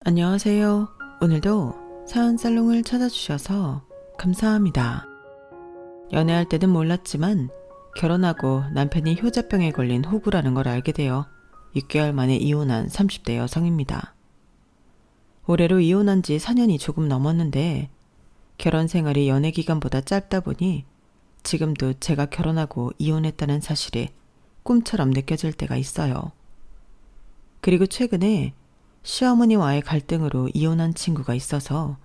안녕하세요. 오늘도 사연 살롱을 찾아주셔서 감사합니다. 연애할 때는 몰랐지만 결혼하고 남편이 효자병에 걸린 호구라는 걸 알게 되어 6개월 만에 이혼한 30대 여성입니다. 올해로 이혼한 지 4년이 조금 넘었는데 결혼 생활이 연애 기간보다 짧다 보니 지금도 제가 결혼하고 이혼했다는 사실이 꿈처럼 느껴질 때가 있어요. 그리고 최근에 시어머니와의 갈등으로 이혼한 친구가 있어서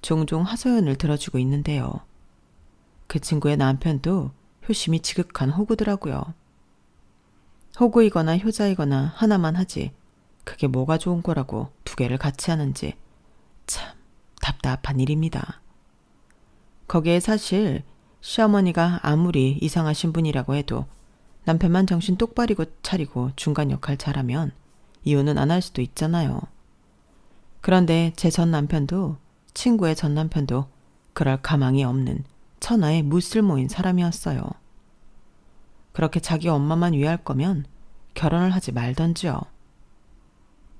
종종 하소연을 들어주고 있는데요. 그 친구의 남편도 효심이 지극한 호구더라고요. 호구이거나 효자이거나 하나만 하지 그게 뭐가 좋은 거라고 두 개를 같이 하는지 참 답답한 일입니다. 거기에 사실 시어머니가 아무리 이상하신 분이라고 해도 남편만 정신 똑바로 차리고 중간 역할 잘하면 이혼은 안 할 수도 있잖아요. 그런데 제 전 남편도 친구의 전 남편도 그럴 가망이 없는 천하의 무쓸모인 사람이었어요. 그렇게 자기 엄마만 위할 거면 결혼을 하지 말던지요.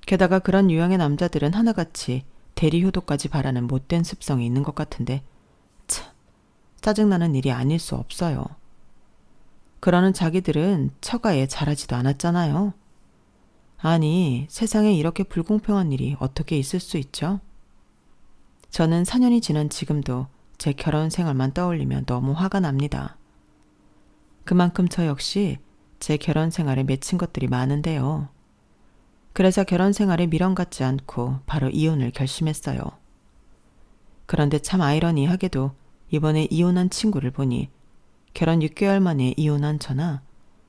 게다가 그런 유형의 남자들은 하나같이 대리효도까지 바라는 못된 습성이 있는 것 같은데 참 짜증나는 일이 아닐 수 없어요. 그러는 자기들은 처가에 잘하지도 않았잖아요. 아니, 세상에 이렇게 불공평한 일이 어떻게 있을 수 있죠? 저는 4년이 지난 지금도 제 결혼 생활만 떠올리면 너무 화가 납니다. 그만큼 저 역시 제 결혼 생활에 맺힌 것들이 많은데요. 그래서 결혼 생활에 미련 갖지 않고 바로 이혼을 결심했어요. 그런데 참 아이러니하게도 이번에 이혼한 친구를 보니 결혼 6개월 만에 이혼한 저나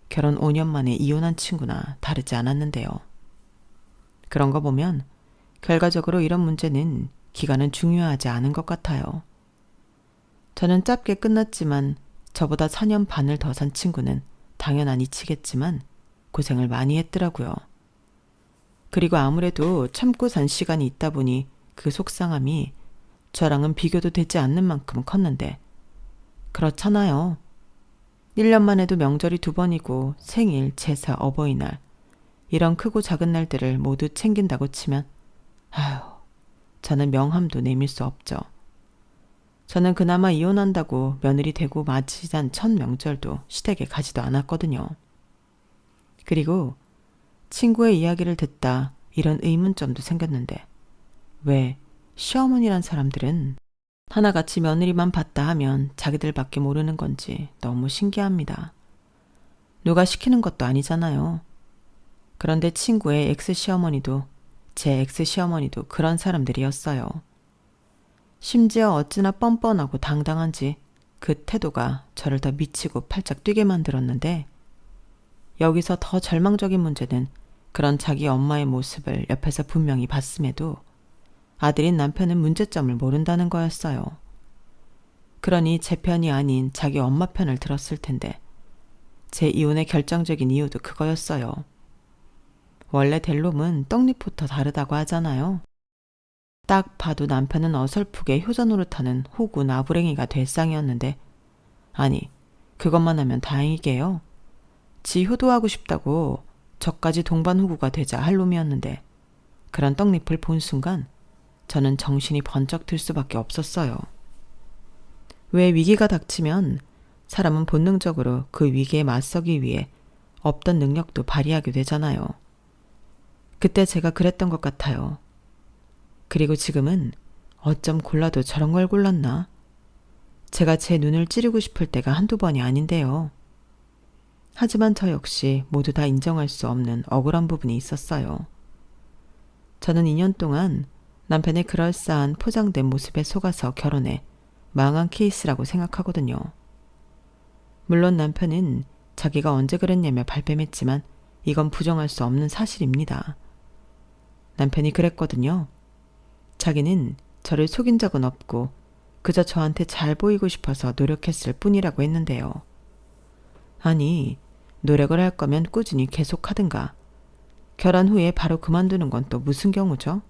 결혼 5년 만에 이혼한 친구나 다르지 않았는데요. 그런 거 보면 결과적으로 이런 문제는 기간은 중요하지 않은 것 같아요. 저는 짧게 끝났지만 저보다 4년 반을 더 산 친구는 당연한 이치겠지만 고생을 많이 했더라고요. 그리고 아무래도 참고 산 시간이 있다 보니 그 속상함이 저랑은 비교도 되지 않는 만큼 컸는데 그렇잖아요. 1년만 해도 명절이 2번이고 생일, 제사, 어버이날 이런 크고 작은 날들을 모두 챙긴다고 치면 아휴, 저는 명함도 내밀 수 없죠. 저는 그나마 이혼한다고 며느리 되고 맞이한 첫 명절도 시댁에 가지도 않았거든요. 그리고 친구의 이야기를 듣다 이런 의문점도 생겼는데 왜 시어머니란 사람들은 하나같이 며느리만 봤다 하면 자기들밖에 모르는 건지 너무 신기합니다. 누가 시키는 것도 아니잖아요. 그런데 친구의 엑스시어머니도 제 엑스시어머니도 그런 사람들이었어요. 심지어 어찌나 뻔뻔하고 당당한지 그 태도가 저를 더 미치고 팔짝 뛰게 만들었는데 여기서 더 절망적인 문제는 그런 자기 엄마의 모습을 옆에서 분명히 봤음에도 아들인 남편은 문제점을 모른다는 거였어요. 그러니 제 편이 아닌 자기 엄마 편을 들었을 텐데 제 이혼의 결정적인 이유도 그거였어요. 원래 될 놈은 떡잎부터 다르다고 하잖아요. 딱 봐도 남편은 어설프게 효자 노릇하는 호구 나부랭이가 될 상이었는데 아니 그것만 하면 다행이게요. 지 효도하고 싶다고 저까지 동반 호구가 되자 할 놈이었는데 그런 떡잎을 본 순간 저는 정신이 번쩍 들 수밖에 없었어요. 왜 위기가 닥치면 사람은 본능적으로 그 위기에 맞서기 위해 없던 능력도 발휘하게 되잖아요. 그때 제가 그랬던 것 같아요. 그리고 지금은 어쩜 골라도 저런 걸 골랐나? 제가 제 눈을 찌르고 싶을 때가 한두 번이 아닌데요. 하지만 저 역시 모두 다 인정할 수 없는 억울한 부분이 있었어요. 저는 2년 동안 남편의 그럴싸한 포장된 모습에 속아서 결혼해 망한 케이스라고 생각하거든요. 물론 남편은 자기가 언제 그랬냐며 발뺌했지만 이건 부정할 수 없는 사실입니다. 남편이 그랬거든요. 자기는 저를 속인 적은 없고 그저 저한테 잘 보이고 싶어서 노력했을 뿐이라고 했는데요. 아니, 노력을 할 거면 꾸준히 계속하든가. 결혼 후에 바로 그만두는 건 또 무슨 경우죠?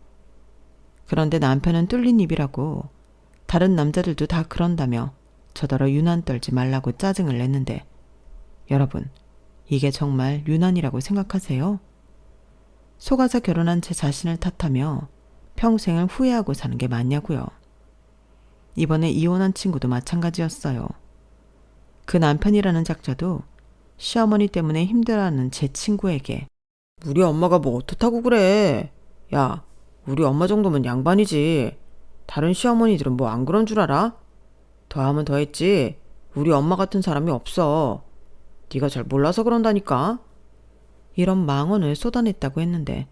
그런데 남편은 뚫린 입이라고 다른 남자들도 다 그런다며 저더러 유난 떨지 말라고 짜증을 냈는데 여러분, 이게 정말 유난이라고 생각하세요? 속아서 결혼한 제 자신을 탓하며 평생을 후회하고 사는 게 맞냐고요. 이번에 이혼한 친구도 마찬가지였어요. 그 남편이라는 작자도 시어머니 때문에 힘들어하는 제 친구에게 우리 엄마가 뭐 어떻다고 그래. 야, 우리 엄마 정도면 양반이지. 다른 시어머니들은 뭐 안 그런 줄 알아? 더하면 더했지. 우리 엄마 같은 사람이 없어. 네가 잘 몰라서 그런다니까. 이런 망언을 쏟아냈다고 했는데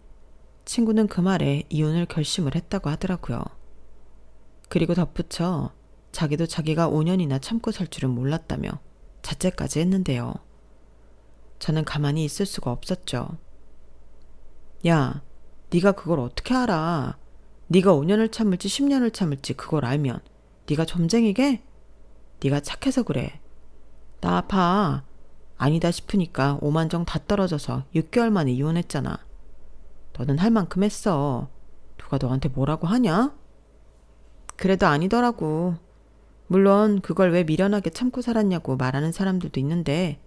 친구는 그 말에 이혼을 결심을 했다고 하더라고요. 그리고 덧붙여 자기도 자기가 5년이나 참고 살 줄은 몰랐다며 자책까지 했는데요. 저는 가만히 있을 수가 없었죠. 야, 네가 그걸 어떻게 알아? 네가 5년을 참을지 10년을 참을지 그걸 알면 네가 점쟁이게? 네가 착해서 그래. 나 아파. 아니다 싶으니까 오만정 다 떨어져서 6개월 만에 이혼했잖아. 너는 할 만큼 했어. 누가 너한테 뭐라고 하냐? 그래도 아니더라고. 물론 그걸 왜 미련하게 참고 살았냐고 말하는 사람들도 있는데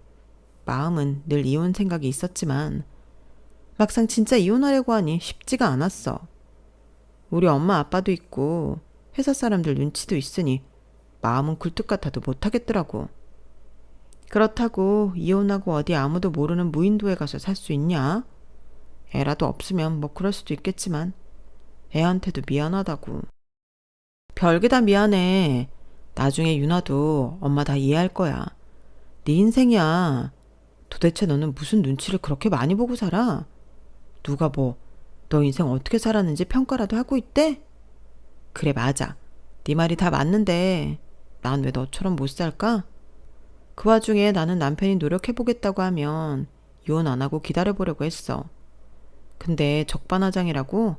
마음은 늘 이혼 생각이 있었지만 막상 진짜 이혼하려고 하니 쉽지가 않았어. 우리 엄마 아빠도 있고 회사 사람들 눈치도 있으니 마음은 굴뚝 같아도 못하겠더라고. 그렇다고 이혼하고 어디 아무도 모르는 무인도에 가서 살 수 있냐? 애라도 없으면 뭐 그럴 수도 있겠지만 애한테도 미안하다고. 별게 다 미안해. 나중에 유나도 엄마 다 이해할 거야. 네 인생이야. 도대체 너는 무슨 눈치를 그렇게 많이 보고 살아? 누가 뭐 너 인생 어떻게 살았는지 평가라도 하고 있대? 그래 맞아. 네 말이 다 맞는데 난 왜 너처럼 못 살까? 그 와중에 나는 남편이 노력해보겠다고 하면 이혼 안 하고 기다려보려고 했어. 근데 적반하장이라고?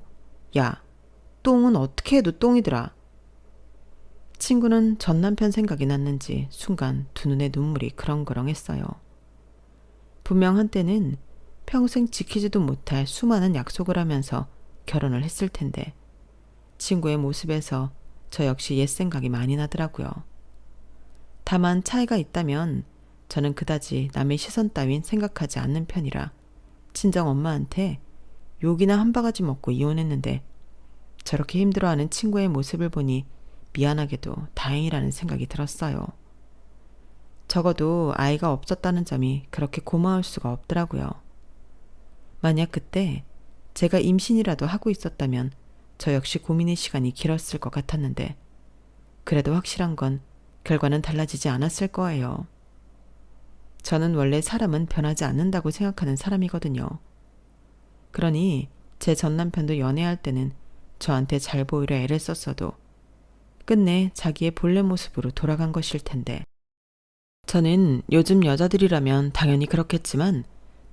야, 똥은 어떻게 해도 똥이더라. 친구는 전 남편 생각이 났는지 순간 두 눈에 눈물이 그렁그렁했어요. 분명 한때는 평생 지키지도 못할 수많은 약속을 하면서 결혼을 했을 텐데 친구의 모습에서 저 역시 옛 생각이 많이 나더라고요. 다만 차이가 있다면 저는 그다지 남의 시선 따윈 생각하지 않는 편이라 친정 엄마한테 욕이나 한 바가지 먹고 이혼했는데 저렇게 힘들어하는 친구의 모습을 보니 미안하게도 다행이라는 생각이 들었어요. 적어도 아이가 없었다는 점이 그렇게 고마울 수가 없더라고요. 만약 그때 제가 임신이라도 하고 있었다면 저 역시 고민의 시간이 길었을 것 같았는데 그래도 확실한 건 결과는 달라지지 않았을 거예요. 저는 원래 사람은 변하지 않는다고 생각하는 사람이거든요. 그러니 제 전 남편도 연애할 때는 저한테 잘 보이려 애를 썼어도 끝내 자기의 본래 모습으로 돌아간 것일 텐데 저는 요즘 여자들이라면 당연히 그렇겠지만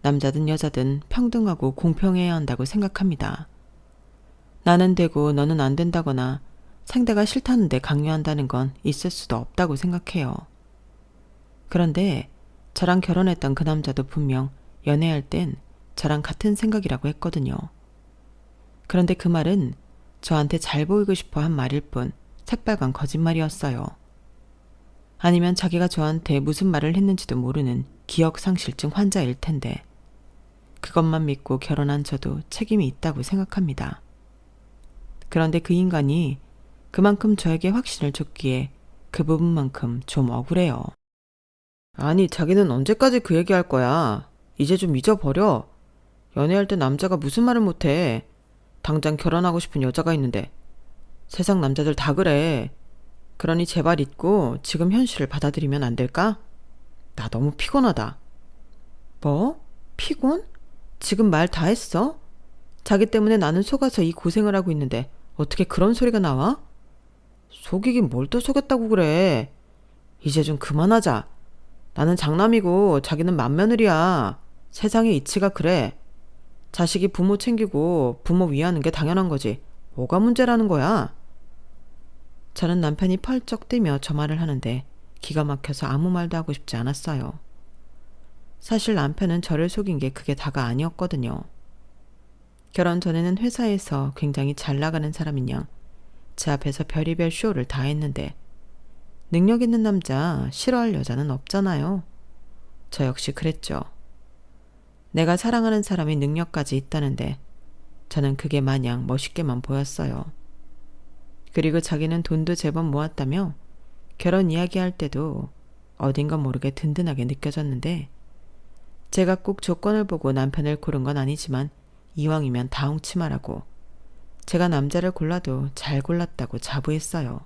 남자든 여자든 평등하고 공평해야 한다고 생각합니다. 나는 되고 너는 안 된다거나 상대가 싫다는데 강요한다는 건 있을 수도 없다고 생각해요. 그런데 저랑 결혼했던 그 남자도 분명 연애할 땐 저랑 같은 생각이라고 했거든요. 그런데 그 말은 저한테 잘 보이고 싶어 한 말일 뿐 새빨간 거짓말이었어요. 아니면 자기가 저한테 무슨 말을 했는지도 모르는 기억상실증 환자일 텐데 그것만 믿고 결혼한 저도 책임이 있다고 생각합니다. 그런데 그 인간이 그만큼 저에게 확신을 줬기에 그 부분만큼 좀 억울해요. 아니 자기는 언제까지 그 얘기할 거야. 이제 좀 잊어버려. 연애할 때 남자가 무슨 말을 못해. 당장 결혼하고 싶은 여자가 있는데 세상 남자들 다 그래. 그러니 제발 잊고 지금 현실을 받아들이면 안 될까? 나 너무 피곤하다. 뭐? 피곤? 지금 말 다 했어? 자기 때문에 나는 속아서 이 고생을 하고 있는데 어떻게 그런 소리가 나와? 속이긴 뭘 또 속였다고 그래. 이제 좀 그만하자. 나는 장남이고 자기는 맏며느리야. 세상의 이치가 그래. 자식이 부모 챙기고 부모 위하는 게 당연한 거지. 뭐가 문제라는 거야? 저는 남편이 펄쩍 뛰며 저 말을 하는데 기가 막혀서 아무 말도 하고 싶지 않았어요. 사실 남편은 저를 속인 게 그게 다가 아니었거든요. 결혼 전에는 회사에서 굉장히 잘 나가는 사람인 양 제 앞에서 별의별 쇼를 다 했는데 능력 있는 남자 싫어할 여자는 없잖아요. 저 역시 그랬죠. 내가 사랑하는 사람이 능력까지 있다는데 저는 그게 마냥 멋있게만 보였어요. 그리고 자기는 돈도 제법 모았다며 결혼 이야기할 때도 어딘가 모르게 든든하게 느껴졌는데 제가 꼭 조건을 보고 남편을 고른 건 아니지만 이왕이면 다 엉치마라고 제가 남자를 골라도 잘 골랐다고 자부했어요.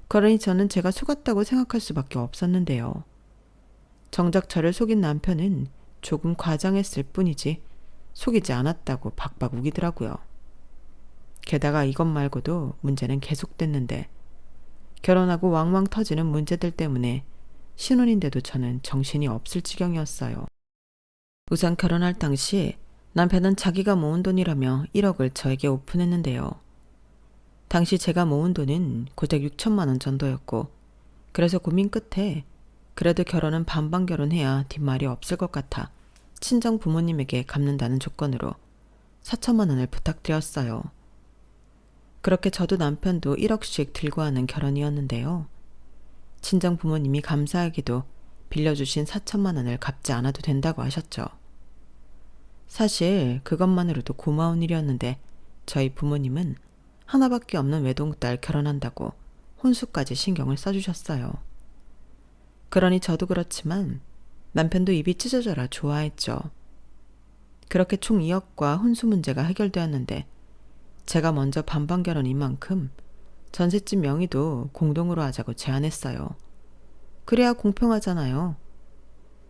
그러니 저는 제가 속았다고 생각할 수밖에 없었는데요. 정작 저를 속인 남편은 조금 과장했을 뿐이지 속이지 않았다고 박박 우기더라고요. 게다가 이것 말고도 문제는 계속됐는데 결혼하고 왕왕 터지는 문제들 때문에 신혼인데도 저는 정신이 없을 지경이었어요. 우선 결혼할 당시 남편은 자기가 모은 돈이라며 1억을 저에게 오픈했는데요. 당시 제가 모은 돈은 고작 6천만 원 정도였고 그래서 고민 끝에 그래도 결혼은 반반 결혼해야 뒷말이 없을 것 같아 친정 부모님에게 갚는다는 조건으로 4천만 원을 부탁드렸어요. 그렇게 저도 남편도 1억씩 들고 하는 결혼이었는데요. 친정 부모님이 감사하게도 빌려주신 4천만 원을 갚지 않아도 된다고 하셨죠. 사실 그것만으로도 고마운 일이었는데 저희 부모님은 하나밖에 없는 외동딸 결혼한다고 혼수까지 신경을 써주셨어요. 그러니 저도 그렇지만 남편도 입이 찢어져라 좋아했죠. 그렇게 총 2억과 혼수 문제가 해결되었는데 제가 먼저 반반 결혼인 만큼 전셋집 명의도 공동으로 하자고 제안했어요. 그래야 공평하잖아요.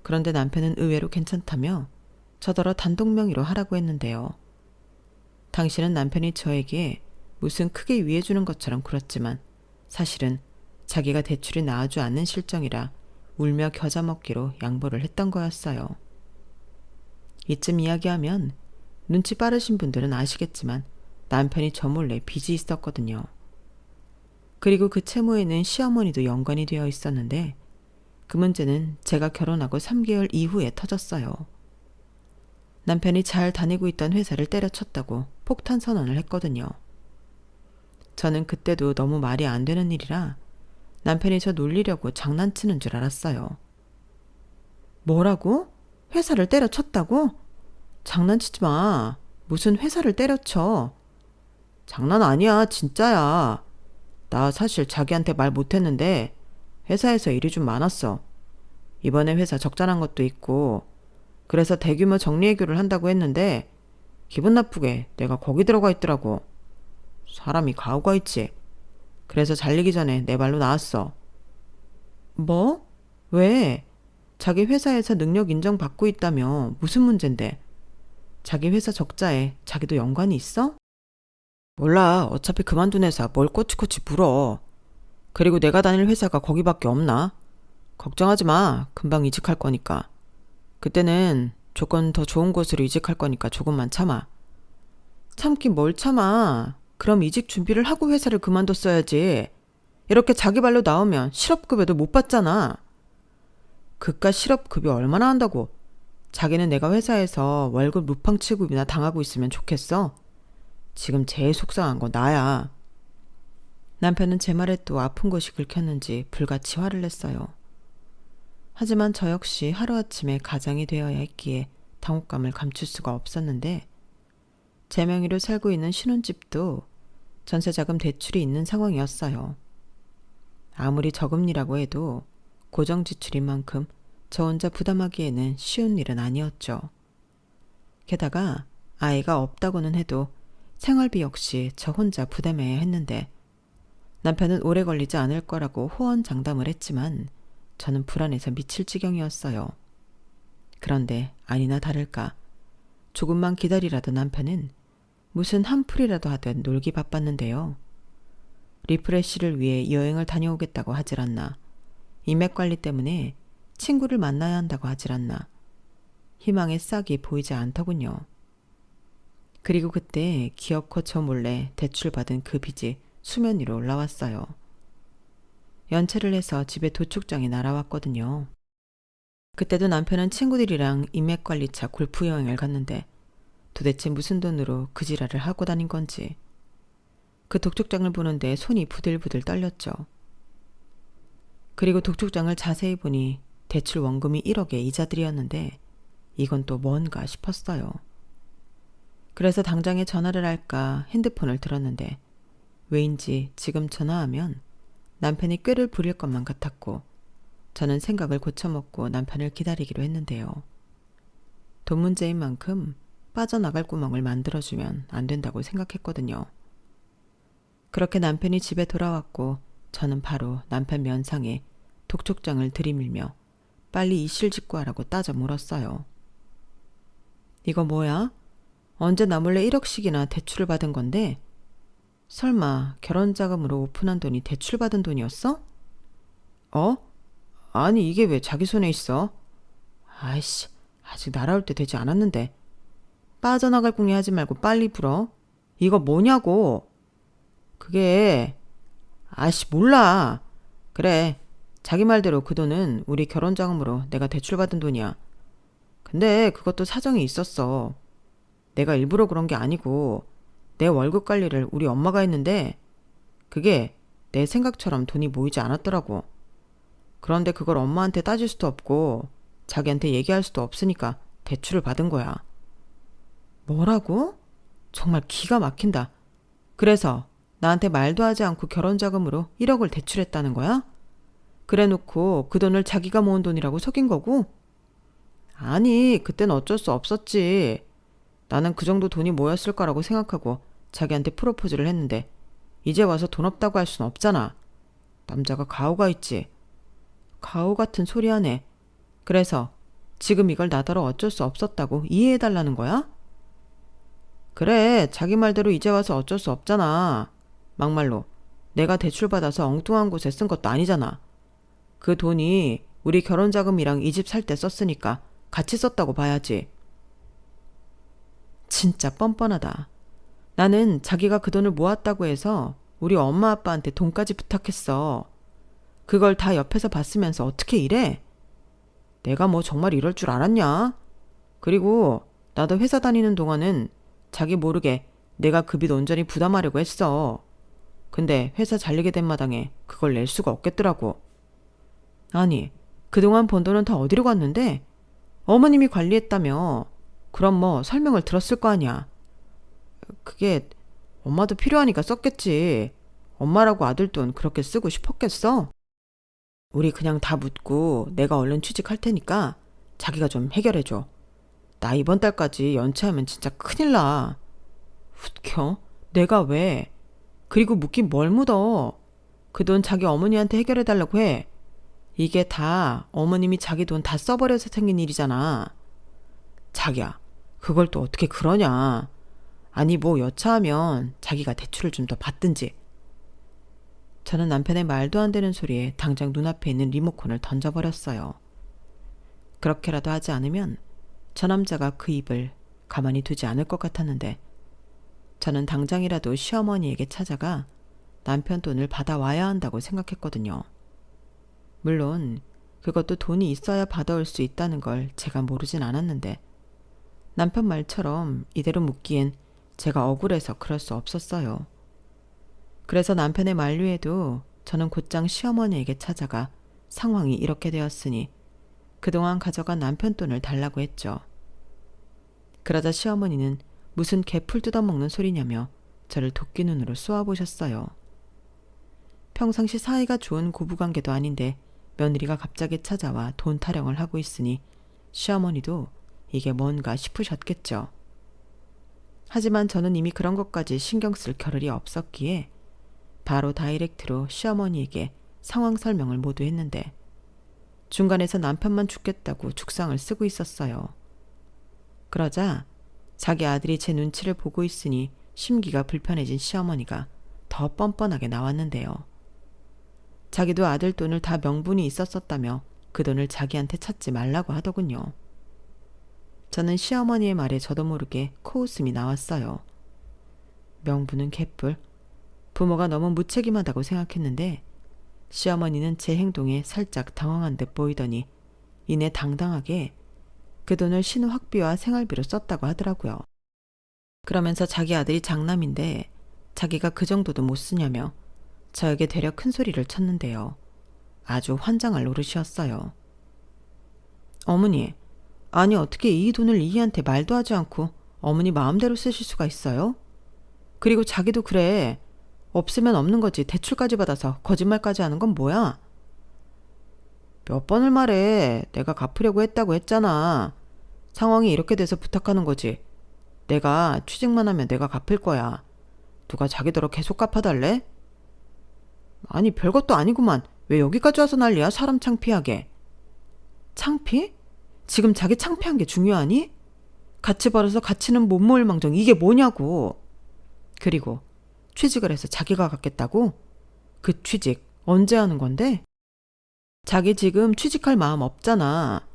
그런데 남편은 의외로 괜찮다며 저더러 단독 명의로 하라고 했는데요. 당신은 남편이 저에게 무슨 크게 위해주는 것처럼 굴었지만 사실은 자기가 대출이 나아주 않는 실정이라 울며 겨자 먹기로 양보를 했던 거였어요. 이쯤 이야기하면 눈치 빠르신 분들은 아시겠지만 남편이 저 몰래 빚이 있었거든요. 그리고 그 채무에는 시어머니도 연관이 되어 있었는데 그 문제는 제가 결혼하고 3개월 이후에 터졌어요. 남편이 잘 다니고 있던 회사를 때려쳤다고 폭탄 선언을 했거든요. 저는 그때도 너무 말이 안 되는 일이라 남편이 저 놀리려고 장난치는 줄 알았어요. 뭐라고? 회사를 때려쳤다고? 장난치지 마. 무슨 회사를 때려쳐. 장난 아니야, 진짜야. 나 사실 자기한테 말 못했는데 회사에서 일이 좀 많았어. 이번에 회사 적자난 것도 있고 그래서 대규모 정리해고를 한다고 했는데 기분 나쁘게 내가 거기 들어가 있더라고. 사람이 가오가 있지. 그래서 잘리기 전에 내 발로 나왔어. 뭐? 왜? 자기 회사에서 능력 인정받고 있다며 무슨 문제인데? 자기 회사 적자에 자기도 연관이 있어? 몰라. 어차피 그만둔 회사 뭘 꼬치꼬치 물어. 그리고 내가 다닐 회사가 거기밖에 없나? 걱정하지 마. 금방 이직할 거니까. 그때는 조건 더 좋은 곳으로 이직할 거니까 조금만 참아. 참긴 뭘 참아. 그럼 이직 준비를 하고 회사를 그만뒀어야지. 이렇게 자기 발로 나오면 실업급여도 못 받잖아. 그깟 실업급여 얼마나 한다고. 자기는 내가 회사에서 월급 루팡 취급이나 당하고 있으면 좋겠어. 지금 제일 속상한 건 나야. 남편은 제 말에 또 아픈 곳이 긁혔는지 불같이 화를 냈어요. 하지만 저 역시 하루아침에 가장이 되어야 했기에 당혹감을 감출 수가 없었는데 제 명의로 살고 있는 신혼집도 전세자금 대출이 있는 상황이었어요. 아무리 저금리라고 해도 고정지출인 만큼 저 혼자 부담하기에는 쉬운 일은 아니었죠. 게다가 아이가 없다고는 해도 생활비 역시 저 혼자 부담해야 했는데 남편은 오래 걸리지 않을 거라고 호언장담을 했지만 저는 불안해서 미칠 지경이었어요. 그런데 아니나 다를까 조금만 기다리라던 남편은 무슨 한풀이라도 하듯 놀기 바빴는데요. 리프레시를 위해 여행을 다녀오겠다고 하질 않나. 인맥관리 때문에 친구를 만나야 한다고 하질 않나. 희망의 싹이 보이지 않더군요. 그리고 그때 기어코 저 몰래 대출받은 그 빚이 수면 위로 올라왔어요. 연체를 해서 집에 도축장이 날아왔거든요. 그때도 남편은 친구들이랑 인맥관리차 골프 여행을 갔는데 도대체 무슨 돈으로 그 지랄을 하고 다닌 건지 그 독촉장을 보는데 손이 부들부들 떨렸죠. 그리고 독촉장을 자세히 보니 대출 원금이 1억의 이자들이었는데 이건 또 뭔가 싶었어요. 그래서 당장에 전화를 할까 핸드폰을 들었는데 왜인지 지금 전화하면 남편이 꾀를 부릴 것만 같았고 저는 생각을 고쳐먹고 남편을 기다리기로 했는데요. 돈 문제인 만큼 빠져나갈 구멍을 만들어주면 안 된다고 생각했거든요. 그렇게 남편이 집에 돌아왔고 저는 바로 남편 면상에 독촉장을 들이밀며 빨리 이실직고 하라고 따져 물었어요. 이거 뭐야? 언제 나 몰래 1억씩이나 대출을 받은 건데? 설마 결혼자금으로 오픈한 돈이 대출받은 돈이었어? 어? 아니 이게 왜 자기 손에 있어? 아이씨, 아직 날아올 때 되지 않았는데. 빠져나갈 궁리 하지 말고 빨리 풀어. 이거 뭐냐고. 그게 아씨 몰라. 그래, 자기 말대로 그 돈은 우리 결혼자금으로 내가 대출받은 돈이야. 근데 그것도 사정이 있었어. 내가 일부러 그런 게 아니고 내 월급 관리를 우리 엄마가 했는데 그게 내 생각처럼 돈이 모이지 않았더라고. 그런데 그걸 엄마한테 따질 수도 없고 자기한테 얘기할 수도 없으니까 대출을 받은 거야. 뭐라고? 정말 기가 막힌다. 그래서 나한테 말도 하지 않고 결혼자금으로 1억을 대출했다는 거야? 그래 놓고 그 돈을 자기가 모은 돈이라고 속인 거고? 아니, 그땐 어쩔 수 없었지. 나는 그 정도 돈이 모였을 거라고 생각하고 자기한테 프로포즈를 했는데 이제 와서 돈 없다고 할 순 없잖아. 남자가 가오가 있지. 가오 같은 소리 하네. 그래서 지금 이걸 나더러 어쩔 수 없었다고 이해해달라는 거야? 그래, 자기 말대로 이제 와서 어쩔 수 없잖아. 막말로 내가 대출받아서 엉뚱한 곳에 쓴 것도 아니잖아. 그 돈이 우리 결혼자금이랑 이 집 살 때 썼으니까 같이 썼다고 봐야지. 진짜 뻔뻔하다. 나는 자기가 그 돈을 모았다고 해서 우리 엄마 아빠한테 돈까지 부탁했어. 그걸 다 옆에서 봤으면서 어떻게 이래? 내가 뭐 정말 이럴 줄 알았냐? 그리고 나도 회사 다니는 동안은 자기 모르게 내가 그 빚 온전히 부담하려고 했어. 근데 회사 잘리게 된 마당에 그걸 낼 수가 없겠더라고. 아니, 그동안 번 돈은 다 어디로 갔는데? 어머님이 관리했다며. 그럼 뭐 설명을 들었을 거 아니야. 그게 엄마도 필요하니까 썼겠지. 엄마라고 아들 돈 그렇게 쓰고 싶었겠어? 우리 그냥 다 묻고 내가 얼른 취직할 테니까 자기가 좀 해결해줘. 나 이번 달까지 연체하면 진짜 큰일 나. 웃겨? 내가 왜? 그리고 묻긴 뭘 묻어. 그 돈 자기 어머니한테 해결해달라고 해. 이게 다 어머님이 자기 돈 다 써버려서 생긴 일이잖아. 자기야, 그걸 또 어떻게 그러냐. 아니 뭐 여차하면 자기가 대출을 좀 더 받든지. 저는 남편의 말도 안 되는 소리에 당장 눈앞에 있는 리모컨을 던져버렸어요. 그렇게라도 하지 않으면 저 남자가 그 입을 가만히 두지 않을 것 같았는데 저는 당장이라도 시어머니에게 찾아가 남편 돈을 받아와야 한다고 생각했거든요. 물론 그것도 돈이 있어야 받아올 수 있다는 걸 제가 모르진 않았는데 남편 말처럼 이대로 묻기엔 제가 억울해서 그럴 수 없었어요. 그래서 남편의 만류에도 저는 곧장 시어머니에게 찾아가 상황이 이렇게 되었으니 그동안 가져간 남편 돈을 달라고 했죠. 그러자 시어머니는 무슨 개풀 뜯어먹는 소리냐며 저를 도끼 눈으로 쏘아보셨어요. 평상시 사이가 좋은 고부관계도 아닌데 며느리가 갑자기 찾아와 돈 타령을 하고 있으니 시어머니도 이게 뭔가 싶으셨겠죠. 하지만 저는 이미 그런 것까지 신경 쓸 겨를이 없었기에 바로 다이렉트로 시어머니에게 상황 설명을 모두 했는데 중간에서 남편만 죽겠다고 죽상을 쓰고 있었어요. 그러자 자기 아들이 제 눈치를 보고 있으니 심기가 불편해진 시어머니가 더 뻔뻔하게 나왔는데요. 자기도 아들 돈을 다 명분이 있었었다며 그 돈을 자기한테 찾지 말라고 하더군요. 저는 시어머니의 말에 저도 모르게 코웃음이 나왔어요. 명분은 개뿔. 부모가 너무 무책임하다고 생각했는데 시어머니는 제 행동에 살짝 당황한 듯 보이더니 이내 당당하게 그 돈을 신우 학비와 생활비로 썼다고 하더라고요. 그러면서 자기 아들이 장남인데 자기가 그 정도도 못 쓰냐며 저에게 되려 큰 소리를 쳤는데요. 아주 환장할 노릇이었어요. 어머니, 아니 어떻게 이 돈을 이희한테 말도 하지 않고 어머니 마음대로 쓰실 수가 있어요? 그리고 자기도 그래. 없으면 없는 거지. 대출까지 받아서 거짓말까지 하는 건 뭐야? 몇 번을 말해. 내가 갚으려고 했다고 했잖아. 상황이 이렇게 돼서 부탁하는 거지. 내가 취직만 하면 내가 갚을 거야. 누가 자기더러 계속 갚아달래? 아니 별것도 아니구만. 왜 여기까지 와서 난리야? 사람 창피하게. 창피? 지금 자기 창피한 게 중요하니? 같이 벌어서 같이는 못 모을 망정 이게 뭐냐고. 그리고 취직을 해서 자기가 갖겠다고? 그 취직 언제 하는 건데? 자기 지금 취직할 마음 없잖아.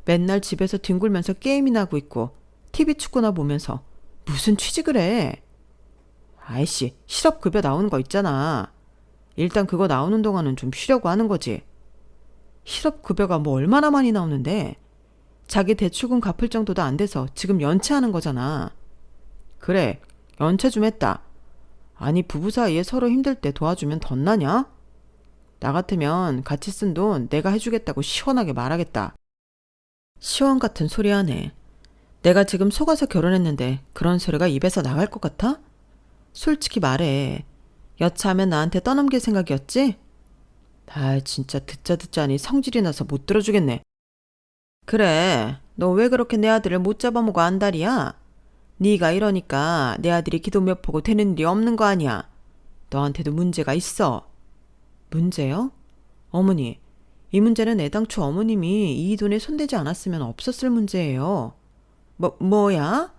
맨날 집에서 뒹굴면서 게임이나 하고 있고 TV 축구나 보면서 무슨 취직을 해. 아이씨 실업급여 나오는 거 있잖아. 일단 그거 나오는 동안은 좀 쉬려고 하는 거지. 실업급여가 뭐 얼마나 많이 나오는데 자기 대출금 갚을 정도도 안 돼서 지금 연체하는 거잖아. 그래 연체 좀 했다. 아니 부부 사이에 서로 힘들 때 도와주면 덧나냐? 나 같으면 같이 쓴 돈 내가 해주겠다고 시원하게 말하겠다. 시원 같은 소리 하네. 내가 지금 속아서 결혼했는데 그런 소리가 입에서 나갈 것 같아? 솔직히 말해. 여차하면 나한테 떠넘길 생각이었지? 아 진짜 듣자니 성질이 나서 못 들어주겠네. 그래 너 왜 그렇게 내 아들을 못 잡아먹어 안달이야? 네가 이러니까 내 아들이 기도 몇 포고 되는 일이 없는 거 아니야. 너한테도 문제가 있어. 문제요? 어머니, 이 문제는 애당초 어머님이 이 돈에 손대지 않았으면 없었을 문제예요. 뭐야?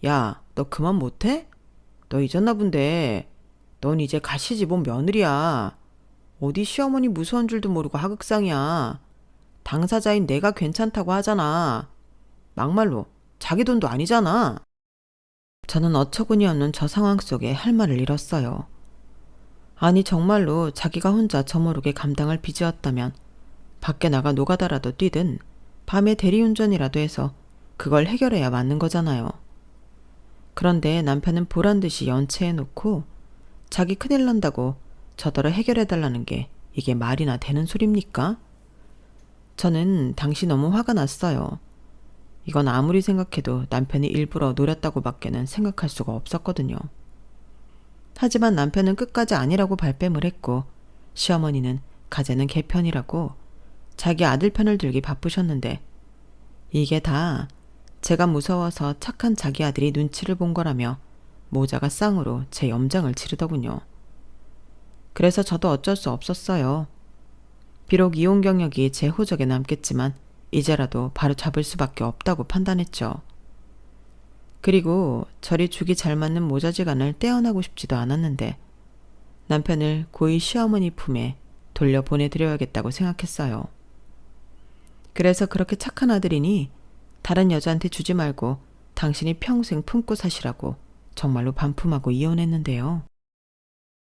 야, 너 그만 못해? 너 잊었나 본데. 넌 이제 가시집 온 며느리야. 어디 시어머니 무서운 줄도 모르고 하극상이야. 당사자인 내가 괜찮다고 하잖아. 막말로 자기 돈도 아니잖아. 저는 어처구니 없는 저 상황 속에 할 말을 잃었어요. 아니 정말로 자기가 혼자 저모르게 감당할 빚이었다면 밖에 나가 노가다라도 뛰든 밤에 대리운전이라도 해서 그걸 해결해야 맞는 거잖아요. 그런데 남편은 보란듯이 연체해놓고 자기 큰일 난다고 저더러 해결해달라는 게 이게 말이나 되는 소립니까? 저는 당시 너무 화가 났어요. 이건 아무리 생각해도 남편이 일부러 노렸다고 밖에는 생각할 수가 없었거든요. 하지만 남편은 끝까지 아니라고 발뺌을 했고 시어머니는 가재는 개 편이라고 자기 아들 편을 들기 바쁘셨는데 이게 다 제가 무서워서 착한 자기 아들이 눈치를 본 거라며 모자가 쌍으로 제 염장을 치르더군요. 그래서 저도 어쩔 수 없었어요. 비록 이혼 경력이 제 호적에 남겠지만 이제라도 바로 잡을 수밖에 없다고 판단했죠. 그리고 저리 죽이 잘 맞는 모자지간을 떼어나고 싶지도 않았는데 남편을 고이 시어머니 품에 돌려보내드려야겠다고 생각했어요. 그래서 그렇게 착한 아들이니 다른 여자한테 주지 말고 당신이 평생 품고 사시라고 정말로 반품하고 이혼했는데요.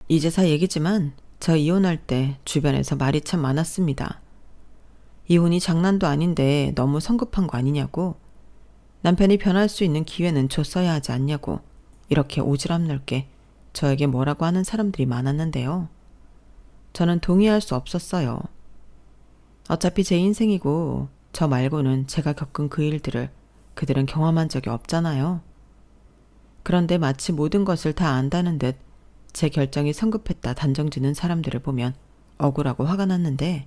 이제사 얘기지만 저 이혼할 때 주변에서 말이 참 많았습니다. 이혼이 장난도 아닌데 너무 성급한 거 아니냐고, 남편이 변할 수 있는 기회는 줬어야 하지 않냐고 이렇게 오지랖 넓게 저에게 뭐라고 하는 사람들이 많았는데요. 저는 동의할 수 없었어요. 어차피 제 인생이고 저 말고는 제가 겪은 그 일들을 그들은 경험한 적이 없잖아요. 그런데 마치 모든 것을 다 안다는 듯 제 결정이 성급했다 단정짓는 사람들을 보면 억울하고 화가 났는데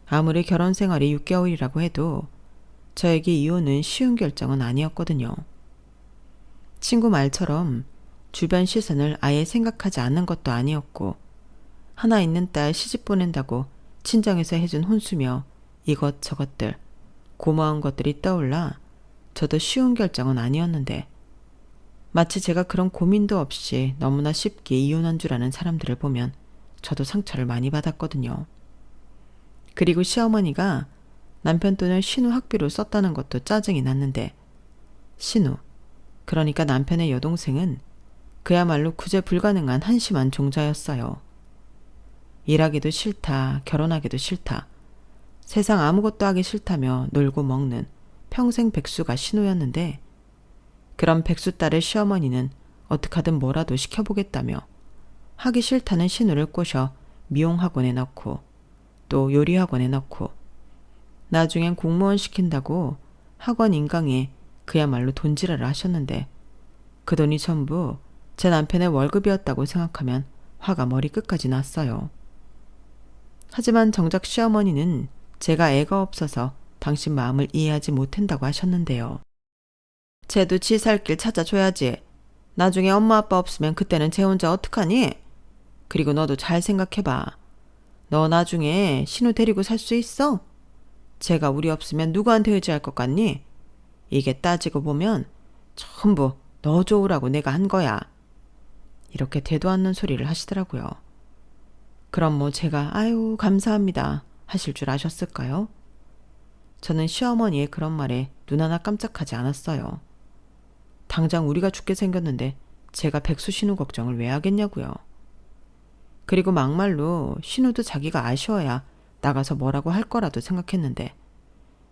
아무리 결혼 생활이 6개월이라고 해도 저에게 이혼은 쉬운 결정은 아니었거든요. 친구 말처럼 주변 시선을 아예 생각하지 않는 것도 아니었고 하나 있는 딸 시집 보낸다고 친정에서 해준 혼수며 이것저것들 고마운 것들이 떠올라 저도 쉬운 결정은 아니었는데 마치 제가 그런 고민도 없이 너무나 쉽게 이혼한 줄 아는 사람들을 보면 저도 상처를 많이 받았거든요. 그리고 시어머니가 남편 돈을 신우 학비로 썼다는 것도 짜증이 났는데 신우, 그러니까 남편의 여동생은 그야말로 구제 불가능한 한심한 종자였어요. 일하기도 싫다, 결혼하기도 싫다, 세상 아무것도 하기 싫다며 놀고 먹는 평생 백수가 신우였는데 그런 백수 딸의 시어머니는 어떡하든 뭐라도 시켜보겠다며 하기 싫다는 신우를 꼬셔 미용학원에 넣고 또 요리학원에 넣고 나중엔 공무원 시킨다고 학원 인강에 그야말로 돈지랄을 하셨는데 그 돈이 전부 제 남편의 월급이었다고 생각하면 화가 머리끝까지 났어요. 하지만 정작 시어머니는 제가 애가 없어서 당신 마음을 이해하지 못한다고 하셨는데요. 쟤도 지 살 길 찾아줘야지. 나중에 엄마 아빠 없으면 그때는 쟤 혼자 어떡하니? 그리고 너도 잘 생각해봐. 너 나중에 신우 데리고 살 수 있어? 쟤가 우리 없으면 누구한테 의지할 것 같니? 이게 따지고 보면 전부 너 좋으라고 내가 한 거야. 이렇게 대도 않는 소리를 하시더라고요. 그럼 뭐 제가 아유 감사합니다 하실 줄 아셨을까요? 저는 시어머니의 그런 말에 눈 하나 깜짝하지 않았어요. 당장 우리가 죽게 생겼는데 제가 백수 신우 걱정을 왜 하겠냐고요. 그리고 막말로 신우도 자기가 아쉬워야 나가서 뭐라고 할 거라도 생각했는데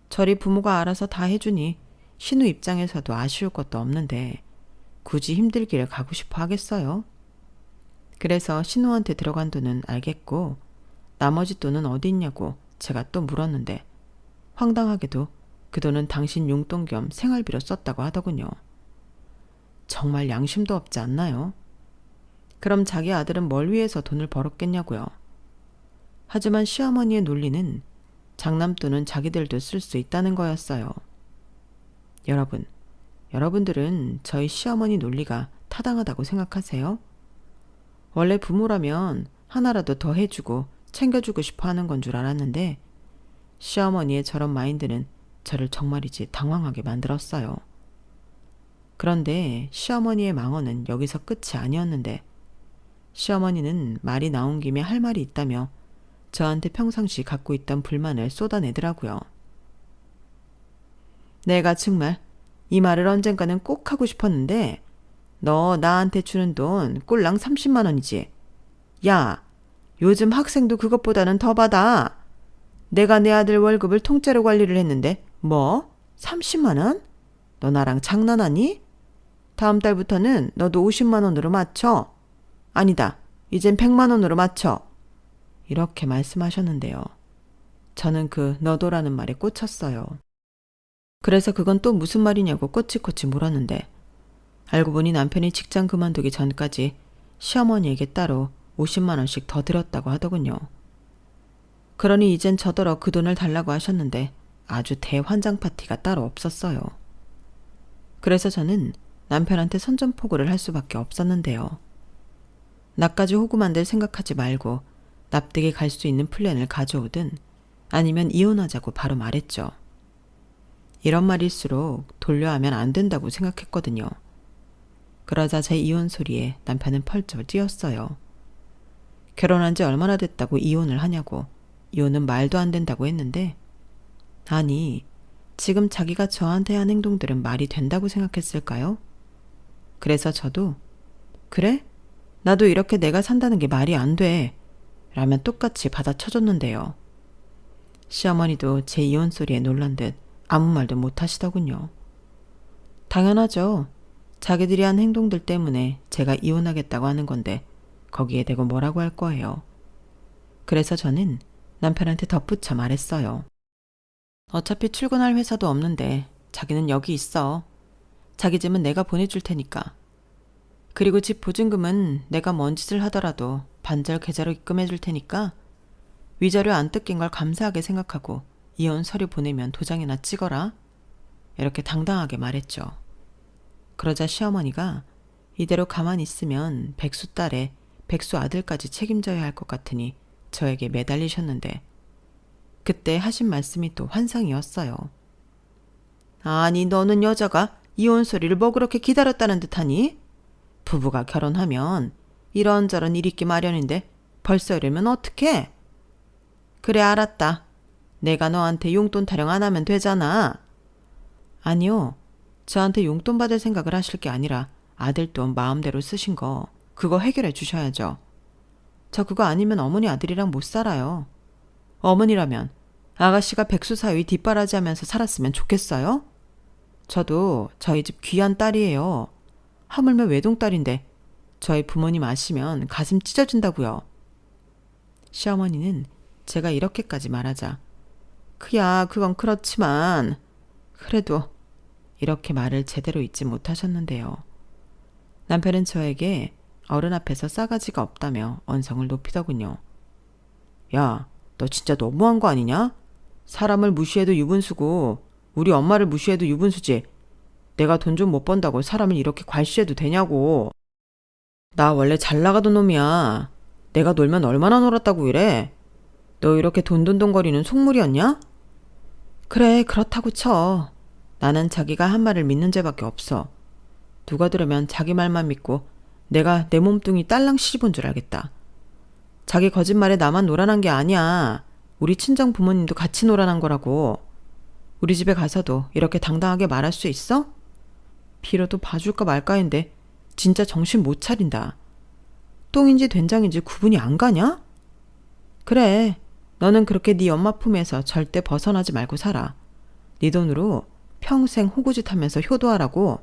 저리 부모가 알아서 다 해주니 신우 입장에서도 아쉬울 것도 없는데 굳이 힘들기를 가고 싶어 하겠어요? 그래서 신우한테 들어간 돈은 알겠고 나머지 돈은 어디 있냐고 제가 또 물었는데 황당하게도 그 돈은 당신 용돈 겸 생활비로 썼다고 하더군요. 정말 양심도 없지 않나요? 그럼 자기 아들은 뭘 위해서 돈을 벌었겠냐고요. 하지만 시어머니의 논리는 장남돈은 자기들도 쓸 수 있다는 거였어요. 여러분들은 저희 시어머니 논리가 타당하다고 생각하세요? 원래 부모라면 하나라도 더 해주고 챙겨주고 싶어 하는 건 줄 알았는데 시어머니의 저런 마인드는 저를 정말이지 당황하게 만들었어요. 그런데 시어머니의 망언은 여기서 끝이 아니었는데 시어머니는 말이 나온 김에 할 말이 있다며 저한테 평상시 갖고 있던 불만을 쏟아내더라고요. 내가 정말 이 말을 언젠가는 꼭 하고 싶었는데 너 나한테 주는 돈 꼴랑 30만 원이지. 야, 요즘 학생도 그것보다는 더 받아. 내가 내 아들 월급을 통째로 관리를 했는데 뭐? 30만 원? 너 나랑 장난하니? 다음 달부터는 너도 50만 원으로 맞춰. 아니다. 이젠 100만 원으로 맞춰. 이렇게 말씀하셨는데요. 저는 그 너도라는 말에 꽂혔어요. 그래서 그건 또 무슨 말이냐고 꼬치꼬치 물었는데 알고 보니 남편이 직장 그만두기 전까지 시어머니에게 따로 50만 원씩 더 드렸다고 하더군요. 그러니 이젠 저더러 그 돈을 달라고 하셨는데 아주 대환장 파티가 따로 없었어요. 그래서 저는 남편한테 선전포고를 할 수밖에 없었는데요. 나까지 호구만들 생각하지 말고 납득이 갈 수 있는 플랜을 가져오든 아니면 이혼하자고 바로 말했죠. 이런 말일수록 돌려하면 안 된다고 생각했거든요. 그러자 제 이혼 소리에 남편은 펄쩍 뛰었어요. 결혼한 지 얼마나 됐다고 이혼을 하냐고 이혼은 말도 안 된다고 했는데 아니 지금 자기가 저한테 한 행동들은 말이 된다고 생각했을까요? 그래서 저도 그래? 나도 이렇게 내가 산다는 게 말이 안 돼. 라면 똑같이 받아쳐줬는데요. 시어머니도 제 이혼 소리에 놀란 듯 아무 말도 못 하시더군요. 당연하죠. 자기들이 한 행동들 때문에 제가 이혼하겠다고 하는 건데 거기에 대고 뭐라고 할 거예요. 그래서 저는 남편한테 덧붙여 말했어요. 어차피 출근할 회사도 없는데 자기는 여기 있어. 자기 집은 내가 보내줄 테니까. 그리고 집 보증금은 내가 뭔 짓을 하더라도 반절 계좌로 입금해 줄 테니까 위자료 안 뜯긴 걸 감사하게 생각하고 이혼 서류 보내면 도장이나 찍어라. 이렇게 당당하게 말했죠. 그러자 시어머니가 이대로 가만히 있으면 백수 딸에 백수 아들까지 책임져야 할 것 같으니 저에게 매달리셨는데 그때 하신 말씀이 또 환상이었어요. 아니 너는 여자가 이혼 소리를 뭐 그렇게 기다렸다는 듯하니? 부부가 결혼하면 이런저런 일 있기 마련인데 벌써 이러면 어떡해? 그래 알았다. 내가 너한테 용돈 타령 안 하면 되잖아. 아니요. 저한테 용돈 받을 생각을 하실 게 아니라 아들 돈 마음대로 쓰신 거 그거 해결해 주셔야죠. 저 그거 아니면 어머니 아들이랑 못 살아요. 어머니라면 아가씨가 백수 사위 뒷바라지하면서 살았으면 좋겠어요? 저도 저희 집 귀한 딸이에요. 하물며 외동딸인데 저희 부모님 아시면 가슴 찢어진다고요. 시어머니는 제가 이렇게까지 말하자 그야 그건 그렇지만 그래도 이렇게 말을 제대로 잊지 못하셨는데요. 남편은 저에게 어른 앞에서 싸가지가 없다며 언성을 높이더군요. 야, 너 진짜 너무한 거 아니냐? 사람을 무시해도 유분수고 우리 엄마를 무시해도 유분수지. 내가 돈 좀 못 번다고 사람을 이렇게 괄시해도 되냐고. 나 원래 잘 나가던 놈이야. 내가 놀면 얼마나 놀았다고 이래. 너 이렇게 돈돈돈거리는 속물이었냐? 그래, 그렇다고 쳐. 나는 자기가 한 말을 믿는 죄밖에 없어. 누가 들으면 자기 말만 믿고 내가 내 몸뚱이 딸랑 씹은 줄 알겠다. 자기 거짓말에 나만 놀아난 게 아니야. 우리 친정 부모님도 같이 놀아난 거라고. 우리 집에 가서도 이렇게 당당하게 말할 수 있어? 비로도 봐줄까 말까인데 진짜 정신 못 차린다. 똥인지 된장인지 구분이 안 가냐? 그래, 너는 그렇게 네 엄마 품에서 절대 벗어나지 말고 살아. 네 돈으로 평생 호구짓 하면서 효도하라고.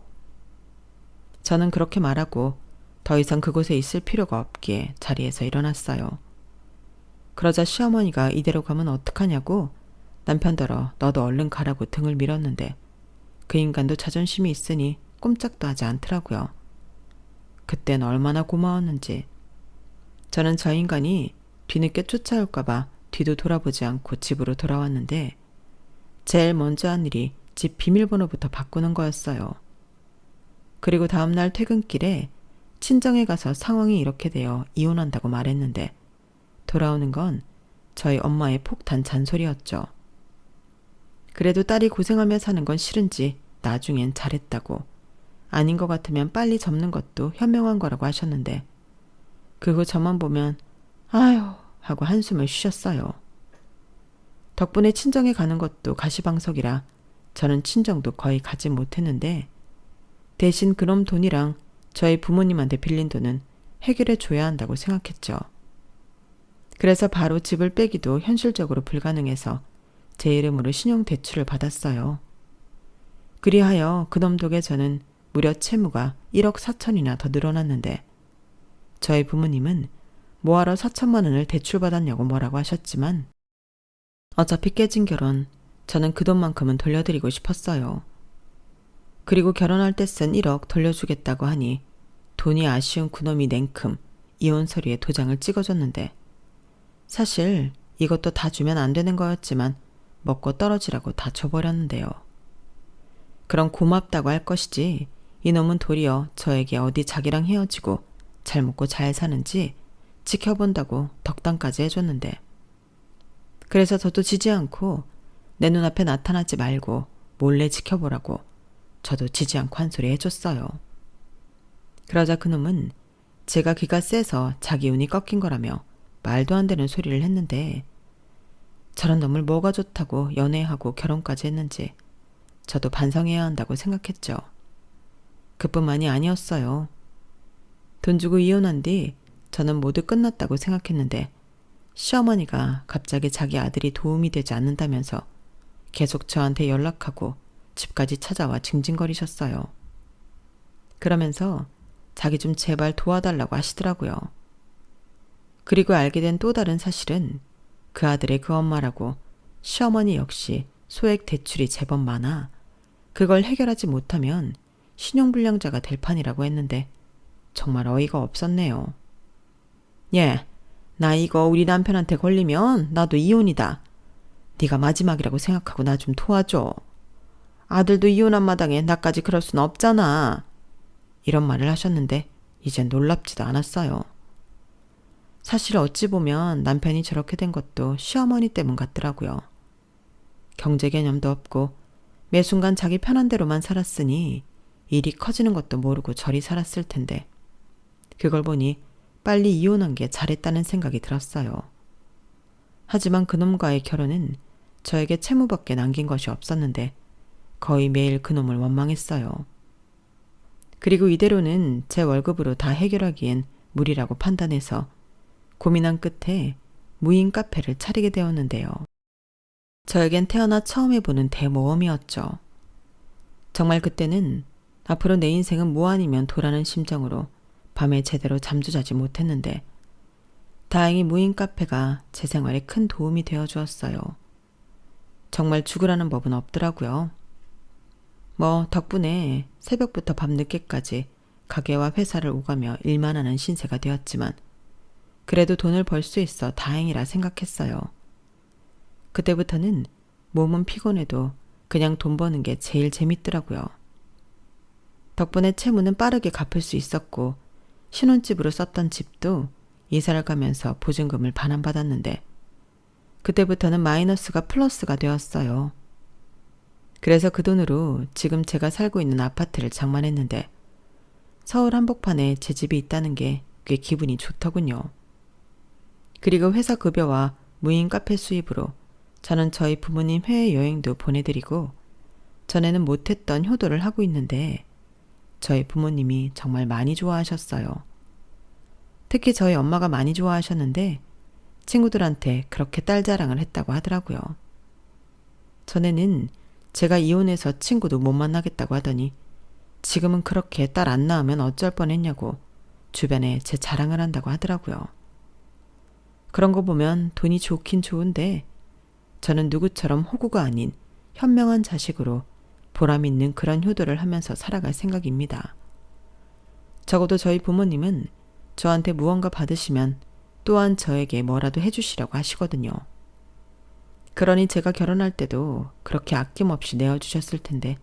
저는 그렇게 말하고 더 이상 그곳에 있을 필요가 없기에 자리에서 일어났어요. 그러자 시어머니가 이대로 가면 어떡하냐고 남편더러 너도 얼른 가라고 등을 밀었는데 그 인간도 자존심이 있으니 꼼짝도 하지 않더라고요. 그땐 얼마나 고마웠는지. 저는 저 인간이 뒤늦게 쫓아올까봐 뒤도 돌아보지 않고 집으로 돌아왔는데 제일 먼저 한 일이 집 비밀번호부터 바꾸는 거였어요. 그리고 다음날 퇴근길에 친정에 가서 상황이 이렇게 되어 이혼한다고 말했는데 돌아오는 건 저희 엄마의 폭탄 잔소리였죠. 그래도 딸이 고생하며 사는 건 싫은지 나중엔 잘했다고, 아닌 것 같으면 빨리 접는 것도 현명한 거라고 하셨는데 그 후 저만 보면 아휴 하고 한숨을 쉬셨어요. 덕분에 친정에 가는 것도 가시방석이라 저는 친정도 거의 가지 못했는데 대신 그놈 돈이랑 저희 부모님한테 빌린 돈은 해결해 줘야 한다고 생각했죠. 그래서 바로 집을 빼기도 현실적으로 불가능해서 제 이름으로 신용대출을 받았어요. 그리하여 그놈 덕에 저는 무려 채무가 1억 4천이나 더 늘어났는데 저희 부모님은 뭐하러 4천만 원을 대출받았냐고 뭐라고 하셨지만 어차피 깨진 결혼, 저는 그 돈만큼은 돌려드리고 싶었어요. 그리고 결혼할 때 쓴 1억 돌려주겠다고 하니 돈이 아쉬운 그놈이 냉큼 이혼 서류에 도장을 찍어줬는데 사실 이것도 다 주면 안 되는 거였지만 먹고 떨어지라고 다 줘버렸는데요. 그럼 고맙다고 할 것이지 이놈은 도리어 저에게 어디 자기랑 헤어지고 잘 먹고 잘 사는지 지켜본다고 덕담까지 해줬는데 그래서 저도 지지 않고 내 눈앞에 나타나지 말고 몰래 지켜보라고 저도 지지 않고 한 소리 해줬어요. 그러자 그놈은 제가 기가 세서 자기 운이 꺾인 거라며 말도 안 되는 소리를 했는데 저런 놈을 뭐가 좋다고 연애하고 결혼까지 했는지 저도 반성해야 한다고 생각했죠. 그뿐만이 아니었어요. 돈 주고 이혼한 뒤 저는 모두 끝났다고 생각했는데 시어머니가 갑자기 자기 아들이 도움이 되지 않는다면서 계속 저한테 연락하고 집까지 찾아와 징징거리셨어요. 그러면서 자기 좀 제발 도와달라고 하시더라고요. 그리고 알게 된 또 다른 사실은 그 아들의 그 엄마라고 시어머니 역시 소액 대출이 제법 많아 그걸 해결하지 못하면 신용불량자가 될 판이라고 했는데 정말 어이가 없었네요. 예, 나 이거 우리 남편한테 걸리면 나도 이혼이다. 네가 마지막이라고 생각하고 나 좀 도와줘. 아들도 이혼한 마당에 나까지 그럴 순 없잖아. 이런 말을 하셨는데 이젠 놀랍지도 않았어요. 사실 어찌 보면 남편이 저렇게 된 것도 시어머니 때문 같더라고요. 경제 개념도 없고 매 순간 자기 편한 대로만 살았으니 일이 커지는 것도 모르고 저리 살았을 텐데 그걸 보니 빨리 이혼한 게 잘했다는 생각이 들었어요. 하지만 그놈과의 결혼은 저에게 채무밖에 남긴 것이 없었는데 거의 매일 그놈을 원망했어요. 그리고 이대로는 제 월급으로 다 해결하기엔 무리라고 판단해서 고민한 끝에 무인 카페를 차리게 되었는데요. 저에겐 태어나 처음 해보는 대모험이었죠. 정말 그때는 앞으로 내 인생은 뭐 아니면 도라는 심정으로 밤에 제대로 잠도 자지 못했는데 다행히 무인 카페가 제 생활에 큰 도움이 되어 주었어요. 정말 죽으라는 법은 없더라고요. 뭐 덕분에 새벽부터 밤늦게까지 가게와 회사를 오가며 일만 하는 신세가 되었지만 그래도 돈을 벌 수 있어 다행이라 생각했어요. 그때부터는 몸은 피곤해도 그냥 돈 버는 게 제일 재밌더라고요. 덕분에 채무는 빠르게 갚을 수 있었고 신혼집으로 썼던 집도 이사를 가면서 보증금을 반환받았는데 그때부터는 마이너스가 플러스가 되었어요. 그래서 그 돈으로 지금 제가 살고 있는 아파트를 장만했는데 서울 한복판에 제 집이 있다는 게 꽤 기분이 좋더군요. 그리고 회사 급여와 무인 카페 수입으로 저는 저희 부모님 해외여행도 보내드리고 전에는 못했던 효도를 하고 있는데 저희 부모님이 정말 많이 좋아하셨어요. 특히 저희 엄마가 많이 좋아하셨는데 친구들한테 그렇게 딸 자랑을 했다고 하더라고요. 전에는 제가 이혼해서 친구도 못 만나겠다고 하더니 지금은 그렇게 딸 안 낳으면 어쩔 뻔했냐고 주변에 제 자랑을 한다고 하더라고요. 그런 거 보면 돈이 좋긴 좋은데 저는 누구처럼 호구가 아닌 현명한 자식으로 보람 있는 그런 효도를 하면서 살아갈 생각입니다. 적어도 저희 부모님은 저한테 무언가 받으시면 또한 저에게 뭐라도 해주시라고 하시거든요. 그러니 제가 결혼할 때도 그렇게 아낌없이 내어주셨을 텐데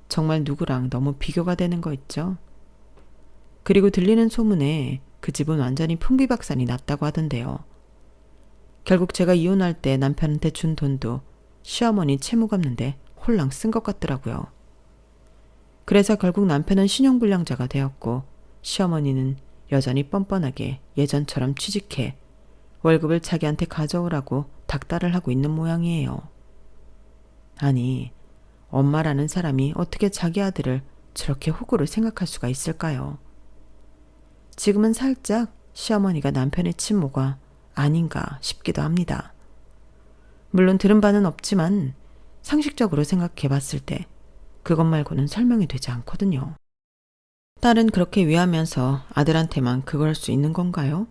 정말 누구랑 너무 비교가 되는 거 있죠? 그리고 들리는 소문에 그 집은 완전히 풍비박산이 났다고 하던데요. 결국 제가 이혼할 때 남편한테 준 돈도 시어머니 채무 갚는데 홀랑 쓴 것 같더라고요. 그래서 결국 남편은 신용불량자가 되었고 시어머니는 여전히 뻔뻔하게 예전처럼 취직해 월급을 자기한테 가져오라고 닥달을 하고 있는 모양이에요. 아니, 엄마라는 사람이 어떻게 자기 아들을 저렇게 호구로 생각할 수가 있을까요? 지금은 살짝 시어머니가 남편의 친모가 아닌가 싶기도 합니다. 물론 들은 바는 없지만 상식적으로 생각해 봤을 때 그것 말고는 설명이 되지 않거든요. 딸은 그렇게 위하면서 아들한테만 그걸 할 수 있는 건가요?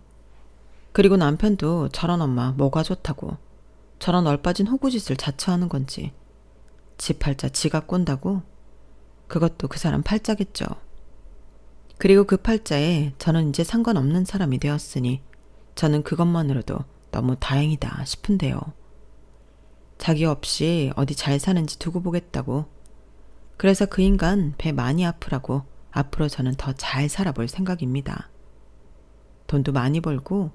그리고 남편도 저런 엄마 뭐가 좋다고 저런 얼빠진 호구짓을 자처하는 건지 지 팔자 지가 꼰다고? 그것도 그 사람 팔자겠죠. 그리고 그 팔자에 저는 이제 상관없는 사람이 되었으니 저는 그것만으로도 너무 다행이다 싶은데요. 자기 없이 어디 잘 사는지 두고 보겠다고. 그래서 그 인간 배 많이 아프라고 앞으로 저는 더 잘 살아볼 생각입니다. 돈도 많이 벌고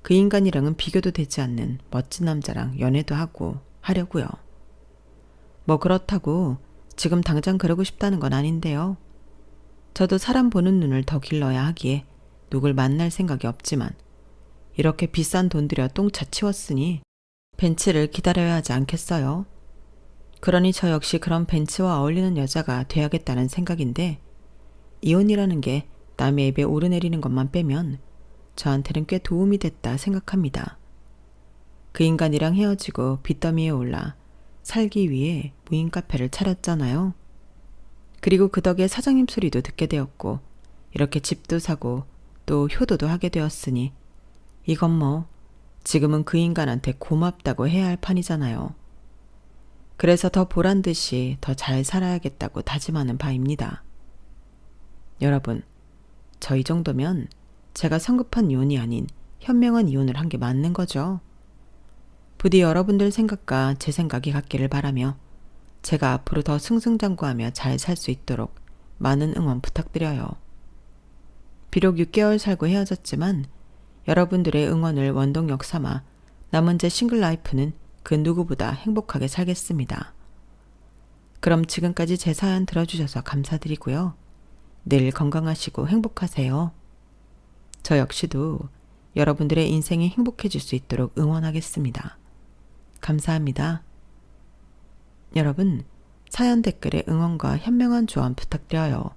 그 인간이랑은 비교도 되지 않는 멋진 남자랑 연애도 하고 하려고요. 뭐 그렇다고 지금 당장 그러고 싶다는 건 아닌데요. 저도 사람 보는 눈을 더 길러야 하기에 누굴 만날 생각이 없지만 이렇게 비싼 돈 들여 똥차 치웠으니 벤츠를 기다려야 하지 않겠어요? 그러니 저 역시 그런 벤츠와 어울리는 여자가 돼야겠다는 생각인데 이혼이라는 게 남의 입에 오르내리는 것만 빼면 저한테는 꽤 도움이 됐다 생각합니다. 그 인간이랑 헤어지고 빚더미에 올라 살기 위해 무인 카페를 차렸잖아요. 그리고 그 덕에 사장님 소리도 듣게 되었고 이렇게 집도 사고 또 효도도 하게 되었으니 이건 뭐 지금은 그 인간한테 고맙다고 해야 할 판이잖아요. 그래서 더 보란듯이 더 잘 살아야겠다고 다짐하는 바입니다. 여러분, 저 이 정도면 제가 성급한 이혼이 아닌 현명한 이혼을 한 게 맞는 거죠. 부디 여러분들 생각과 제 생각이 같기를 바라며 제가 앞으로 더 승승장구하며 잘 살 수 있도록 많은 응원 부탁드려요. 비록 6개월 살고 헤어졌지만 여러분들의 응원을 원동력 삼아 남은 제 싱글 라이프는 그 누구보다 행복하게 살겠습니다. 그럼 지금까지 제 사연 들어주셔서 감사드리고요. 늘 건강하시고 행복하세요. 저 역시도 여러분들의 인생이 행복해질 수 있도록 응원하겠습니다. 감사합니다. 여러분, 사연 댓글에 응원과 현명한 조언 부탁드려요.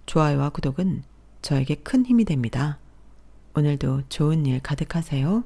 좋아요와 구독은 저에게 큰 힘이 됩니다. 오늘도 좋은 일 가득하세요.